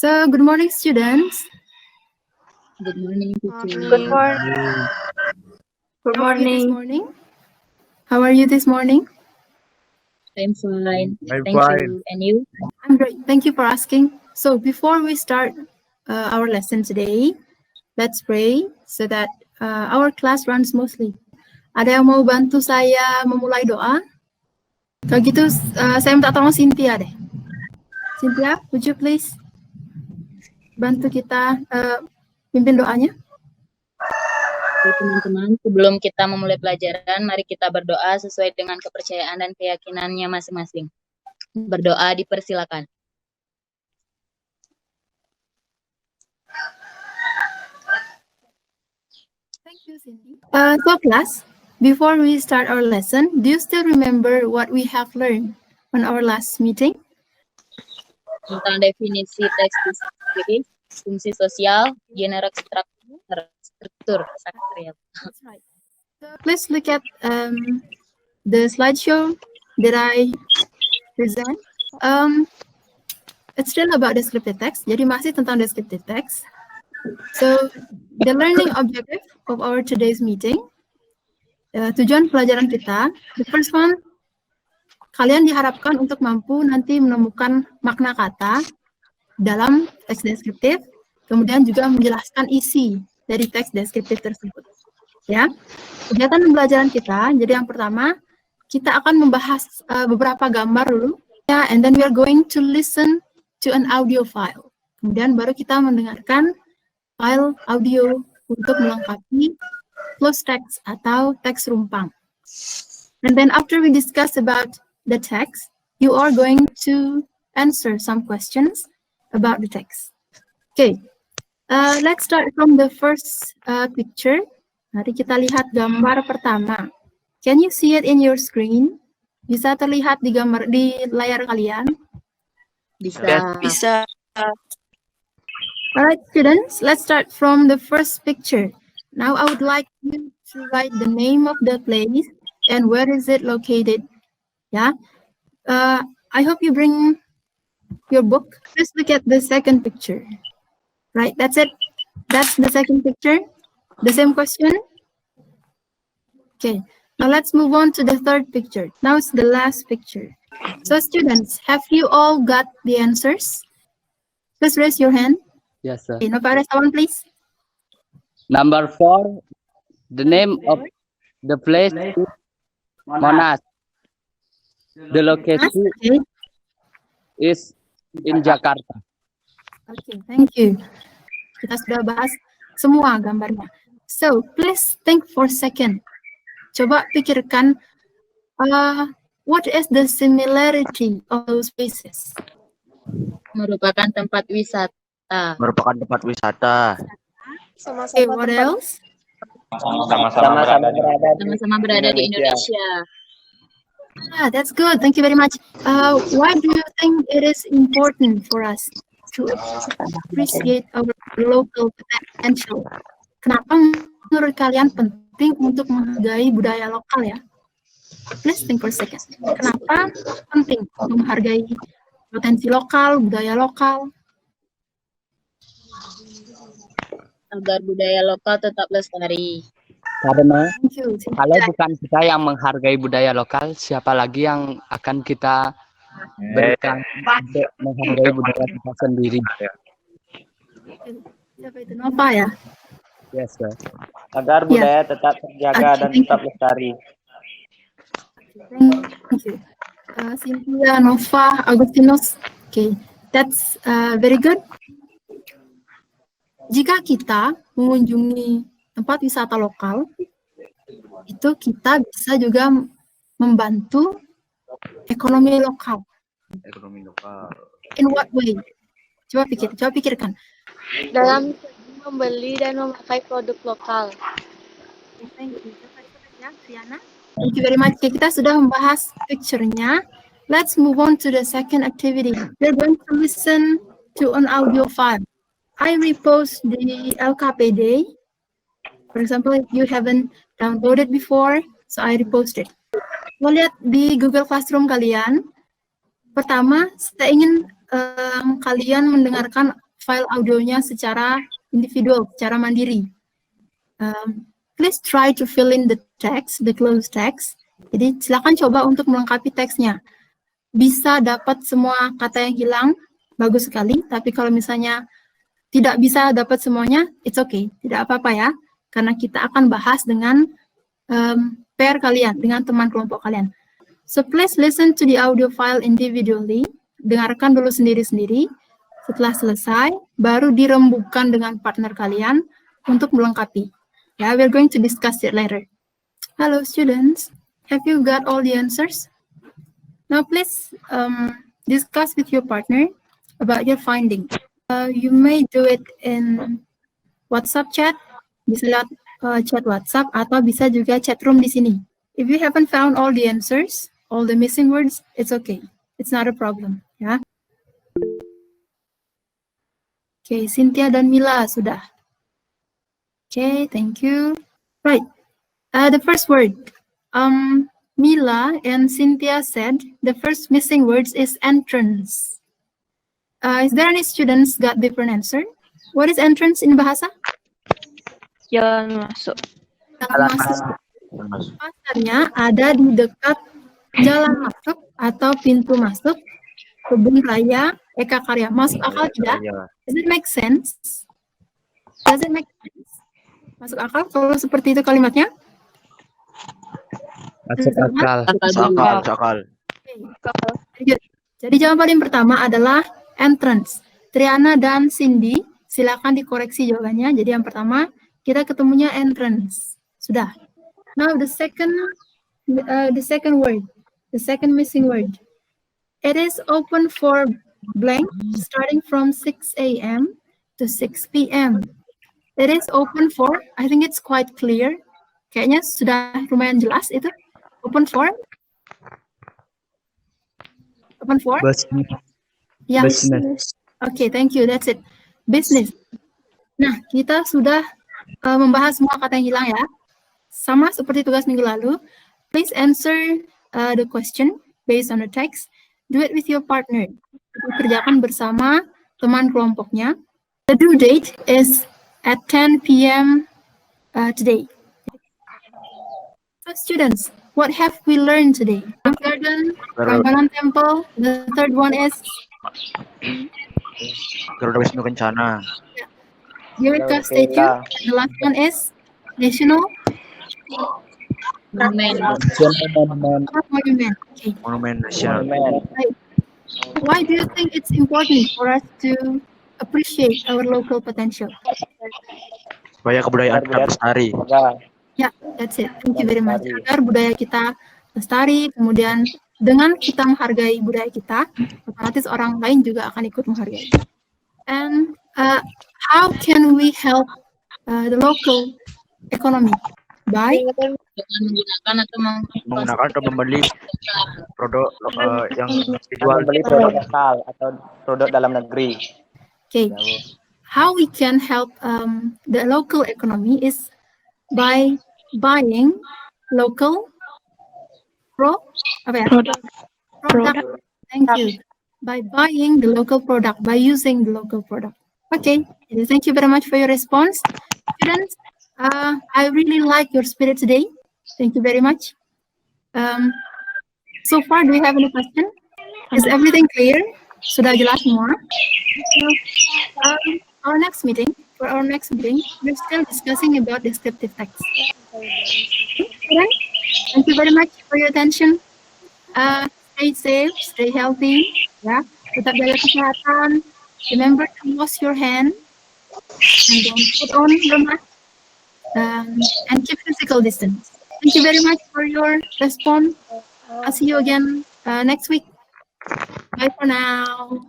So, good morning, students. Good morning, teacher. Good morning. Good How are you this morning. morning? How are you this morning? I'm fine. I'm Thank fine. you. And you? I'm great. Thank you for asking. So, before we start our lesson today, let's pray so that our class runs smoothly. Ada yang mau bantu saya memulai doa? Kalau gitu, saya minta tolong Cynthia deh. Cynthia, would you please bantu kita pimpin doanya? Oke, teman-teman, sebelum kita memulai pelajaran, mari kita berdoa sesuai dengan kepercayaan dan keyakinannya masing-masing. Berdoa dipersilakan. Thank you, Cindy. So class, before we start our lesson, do you still remember what we have learned on our last meeting? Tentang definisi teks deskriptif, fungsi sosial, generak struktur sakral. That's right. So please look at the slideshow that I present. It's still about descriptive text. Jadi masih tentang descriptive text. So the learning objective of our today's meeting, tujuan pelajaran kita, the first one, kalian diharapkan untuk mampu nanti menemukan makna kata dalam teks deskriptif, kemudian juga menjelaskan isi dari teks deskriptif tersebut. Ya, kegiatan pembelajaran kita. Jadi yang pertama, kita akan membahas beberapa gambar dulu, ya, and then we are going to listen to an audio file. Kemudian baru kita mendengarkan file audio untuk melengkapi closed text atau teks rumpang. And then after we discuss about the text, you are going to answer some questions about the text. Okay, let's start from the first picture. Mari kita lihat gambar pertama. Can you see it in your screen? Bisa terlihat di gambar di layar kalian? Bisa. Alright, students, let's start from the first picture. Now I would like you to write the name of the place and where is it located. Yeah. I hope you bring your book. Just look at the second picture. Right, that's it. That's the second picture. The same question. Okay, now let's move on to the third picture. Now it's the last picture. So students, have you all got the answers? Please raise your hand. Yes, sir. Okay, Nova, someone please. Number 4, the name of the place is Monas. The location Okay. is in Jakarta. Okay, thank you. Kita sudah bahas semua gambarnya. So, please think for a second. Coba pikirkan, what is the similarity of those places? Merupakan tempat wisata. Merupakan tempat wisata. Okay, what else? Sama-sama berada di Indonesia. Ah, that's good. Thank you very much. Why do you think it is important for us to appreciate our local potential? Kenapa menurut kalian penting untuk menghargai budaya lokal ya? Please think for a second. Kenapa penting menghargai potensi lokal, budaya lokal? Agar budaya lokal tetap lestari. Karena Thank you. kalau bukan kita yang menghargai budaya lokal, siapa lagi yang akan kita berikan untuk menghargai budaya kita sendiri? Siapa itu? Nova ya? Yes, sir. Agar budaya tetap terjaga dan tetap lestari. Thank you. Cynthia, Nova, Agustinus. Okay, that's very good. Jika kita mengunjungi tempat wisata lokal, itu kita bisa juga membantu ekonomi lokal. Ekonomi lokal. In what way? Coba pikirkan. Dalam membeli dan memakai produk lokal. Thank you. Ya, Triana. Thank you very much. Okay, kita sudah membahas picture-nya. Let's move on to the second activity. We're going to listen to an audio file. I repost the LKPD. For example, if you haven't downloaded before, so I reposted. Lo lihat di Google Classroom kalian. Pertama, saya ingin kalian mendengarkan file audionya secara individual, secara mandiri. Please try to fill in the text, the closed text. Jadi silakan coba untuk melengkapi teksnya. Bisa dapat semua kata yang hilang, bagus sekali. Tapi kalau misalnya tidak bisa dapat semuanya, it's okay, tidak apa-apa ya. Karena kita akan bahas dengan pair kalian, dengan teman kelompok kalian. So please listen to the audio file individually. Dengarkan dulu sendiri-sendiri. Setelah selesai, baru dirembukan dengan partner kalian untuk melengkapi. Yeah, we're going to discuss it later. Hello, students. Have you got all the answers? Now, please discuss with your partner about your finding. You may do it in WhatsApp chat, bisa lewat chat WhatsApp, atau bisa juga chat room di sini. If you haven't found all the answers, all the missing words, it's okay. It's not a problem. Ya. Okay, Cynthia dan Mila sudah. Okay, thank you. Right, the first word. Mila and Cynthia said the first missing words is entrance. Is there any students got different answer? What is entrance in bahasa? Jalan masuk. Jalan masuk. Pasarnya ada di dekat jalan masuk atau pintu masuk Kebun Raya Eka Karya. Masuk akal tidak? Does it make sense? Does it make sense? Masuk akal kalau seperti itu kalimatnya? Masuk akal. Masuk akal. Okay. Jadi jawaban yang pertama adalah entrance. Triana dan Cindy, silakan dikoreksi jawabannya. Jadi yang pertama kita ketemunya entrance. Sudah. Now the second word, the second missing word. It is open for blank starting from 6 a.m. to 6 p.m. It is open for, I think it's quite clear. Kayaknya sudah lumayan jelas itu. Open for? Open for? Yeah. Business. Okay, thank you. That's it. Business. Nah, kita sudah membahas semua kata yang hilang ya. Sama seperti tugas minggu lalu. Please answer the question based on the text. Do it with your partner. Kerjakan bersama teman kelompoknya. The due date is at 10 p.m. Today. So students, what have we learned today? Garden, Prambanan Temple. The third one is Garuda Wisnu Kencana. Eureka Statue. The last one is National Monument. Monument. Okay. Monumen Nasional. Right. Why do you think it's important for us to appreciate our local potential? Supaya kebudayaan kita lestari. Ya, that's it. Thank you very much. Agar budaya kita lestari, kemudian dengan kita menghargai budaya kita, otomatis orang lain juga akan ikut menghargai. And how can we help the local economy? By Dengan menggunakan atau membeli produk yang dijual. Membeli produk lokal atau produk dalam negeri. Okay, how we can help the local economy is by buying local product. Thank you. By buying the local product, by using the local product. Okay, thank you very much for your response. Students, I really like your spirit today. Thank you very much. So far, do you have any question? Is everything clear? Sudah jelas semua? Our next meeting, we're still discussing about descriptive text. Okay, thank you very much for your attention. Stay safe, stay healthy, ya. Tetap jaga kesehatan. Remember to wash your hand and don't put on your mask. And keep physical distance. Thank you very much for your response. I'll see you again next week. Bye for now.